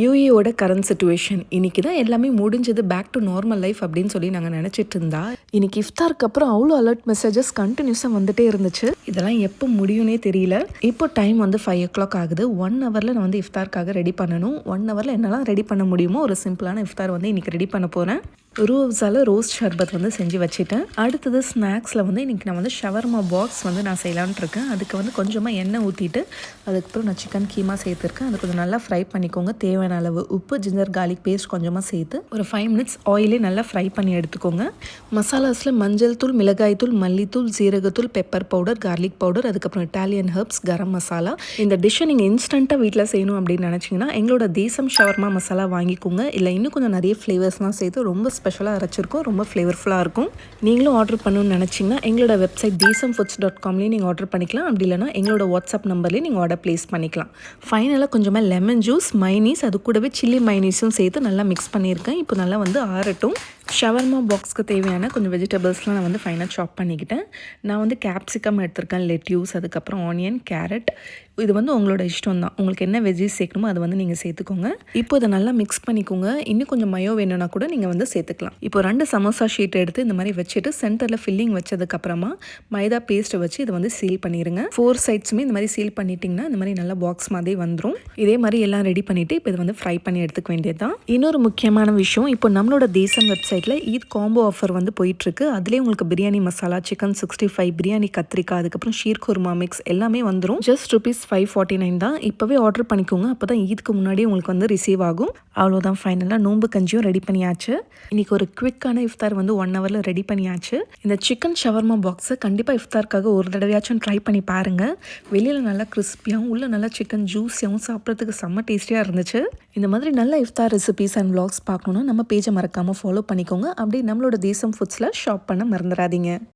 யூஏயோட current situation இன்னைக்கு தான் எல்லாமே முடிஞ்சது, பேக் டு நார்மல் லைஃப் அப்படின்னு சொல்லி நாங்கள் நினச்சிட்டு இருந்தா, இன்னைக்கு இஃப்தாருக்கு அப்புறம் அவ்வளோ அலர்ட் மெசேஜஸ் கண்டினியூஸாக வந்துட்டே இருந்துச்சு. இதெல்லாம் எப்போ முடியும்னே தெரியல. இப்போ டைம் வந்து 5 o'clock ஆகுது. 1 hourல நான் வந்து இஃப்தாருக்காக ரெடி பண்ணணும். 1 hourல என்னெல்லாம் ரெடி பண்ண முடியுமோ ஒரு சிம்பிளான இஃப்தார் வந்து இன்னைக்கு ரெடி பண்ண போகிறேன். ரூஅப்ஸால ரோஸ் ஷர்பத் வந்து செஞ்சு வச்சுட்டேன். அடுத்தது ஸ்நாக்ஸில் வந்து இன்றைக்கி நான் வந்து ஷவர்மா பாக்ஸ் வந்து நான் செய்யலான்ட்டு இருக்கேன். அதுக்கு வந்து கொஞ்சமாக எண்ணெய் ஊற்றிட்டு அதுக்கப்புறம் நான் சிக்கன் கீமா சேர்த்துருக்கேன். அது கொஞ்சம் நல்லா ஃப்ரை பண்ணிக்கோங்க. தேவையான அளவு உப்பு, ஜிஞ்சர் கார்லிக் பேஸ்ட் கொஞ்சமாக சேர்த்து ஒரு 5 minutes ஆயிலே நல்லா ஃப்ரை பண்ணி எடுத்துக்கோங்க. மசாலாஸில் மஞ்சள் தூள், மிளகாய் தூள், மல்லித்தூள், ஜீரகத்தூள், பெப்பர் பவுடர், கார்லிக் பவுடர், அதுக்கப்புறம் இட்டாலியன் ஹெர்ப்ஸ், கரம் மசாலா. இந்த டிஷ்ஷை நீங்கள் இன்ஸ்டண்ட்டாக வீட்டில் செய்யணும் அப்படின்னு நினச்சிங்கன்னா எங்களோட தேசம் ஷவர்மா மசாலா வாங்கிக்கோங்க. இல்லை இன்னும் கொஞ்சம் நிறைய ஃப்ளேவர்ஸ்லாம் சேர்த்து ரொம்ப ஸ்பெஷலாக அரைச்சிருக்கோம். ரொம்ப ஃப்ளேவர்ஃபுல்லாக இருக்கும். நீங்களும் ஆர்டர் பண்ணணும்னு நினச்சிங்கன்னா எங்களோட வெப்சைட் desamfoods.comலேயே நீங்கள் ஆர்டர் பண்ணிக்கலாம். அப்படி இல்லைனா எங்களோட வாட்ஸ்அப் நம்பர்லேயே நீங்கள் ஆர்டர் ப்ளேஸ் பண்ணிக்கலாம். ஃபைனலாக கொஞ்சமாக லெமன் ஜூஸ், மைனீஸ், அது கூடவே சில்லி மைனீஸும் சேர்த்து நல்லா மிக்ஸ் பண்ணியிருக்கேன். இப்போ நல்லா வந்து ஆறட்டும். ஷவர்மா பாக்ஸ்க்கு தேவையான கொஞ்சம் வெஜிடபிள்ஸ்லாம் நான் வந்து ஃபைனாக சாப் பண்ணிக்கிட்டேன். நான் வந்து கேப்சிகம் எடுத்திருக்கேன், லெட்யூஸ், அதுக்கப்புறம் ஆனியன், கேரட். இது வந்து உங்களோட இஷ்டம் தான். உங்களுக்கு என்ன வெஜ்ஜஸ் சேர்க்கணுமோ அதை வந்து நீங்கள் சேர்த்துக்கோங்க. இப்போ இதை நல்லா மிக்ஸ் பண்ணிக்கோங்க. இன்னும் கொஞ்சம் மயோ வேணும்னா கூட நீங்கள் வந்து சேர்த்துக்கலாம். இப்போ 2 சமோசா ஷீட் எடுத்து இந்த மாதிரி வச்சுட்டு சென்டரில் ஃபில்லிங் வச்சதுக்கப்புறமா மைதா பேஸ்ட்டை வச்சு இதை வந்து சீல் பண்ணிடுங்க. 4 சைட்ஸுமே இந்த மாதிரி சீல் பண்ணிட்டிங்கன்னா இந்த மாதிரி நல்லா பாக்ஸ் மாதிரி வந்துடும். இதே மாதிரி எல்லாம் ரெடி பண்ணிவிட்டு இப்போ இதை வந்து ஃப்ரை பண்ணி எடுத்துக்க வேண்டியது தான். இன்னொரு முக்கியமான விஷயம், இப்போ நம்மளோட தேசம் வெப்சைட்டில் ஈத் காம்போ ஆஃபர் வந்து போயிட்டுருக்கு. அதுலேயே உங்களுக்கு பிரியாணி மசாலா, சிக்கன் 65, பிரியாணி கத்திரிக்காய், அதுக்கப்புறம் ஷீர் குர்மா மிக்ஸ் எல்லாமே வந்துடும். ஜஸ்ட் ₹549 தான். இப்போவே ஆர்டர் பண்ணிக்கோங்க. அப்போ தான் ஈதுக்கு முன்னாடியே உங்களுக்கு வந்து ரிசீவ் ஆகும். அவ்வளோதான், ஃபைனலாக நோம்பு கஞ்சியும் ரெடி பண்ணியாச்சு. இன்றைக்கி ஒரு குவிக்கான இஃப்தார் வந்து 1 hourல ரெடி பண்ணியாச்சு. இந்த சிக்கன் ஷவர்மா பாக்ஸை கண்டிப்பாக இஃப்தாருக்காக ஒரு தடவையாச்சும் ட்ரை பண்ணி பாருங்கள். வெளியில் நல்லா கிறிஸ்பியாகவும் உள்ள நல்லா சிக்கன் ஜூஸியாகவும் சாப்பிட்றதுக்கு செம்ம டேஸ்டியாக இருந்துச்சு. இந்த மாதிரி நல்ல இஃப்தார் ரெசிபீஸ் அண்ட் vlogs பார்க்கணுன்னா நம்ம பேஜை மறக்காமல் ஃபாலோ பண்ணிக்கோங்க. அப்படியே நம்மளோட தேசம் ஃபுட்ஸில் ஷாப் பண்ண மறந்துடாதீங்க.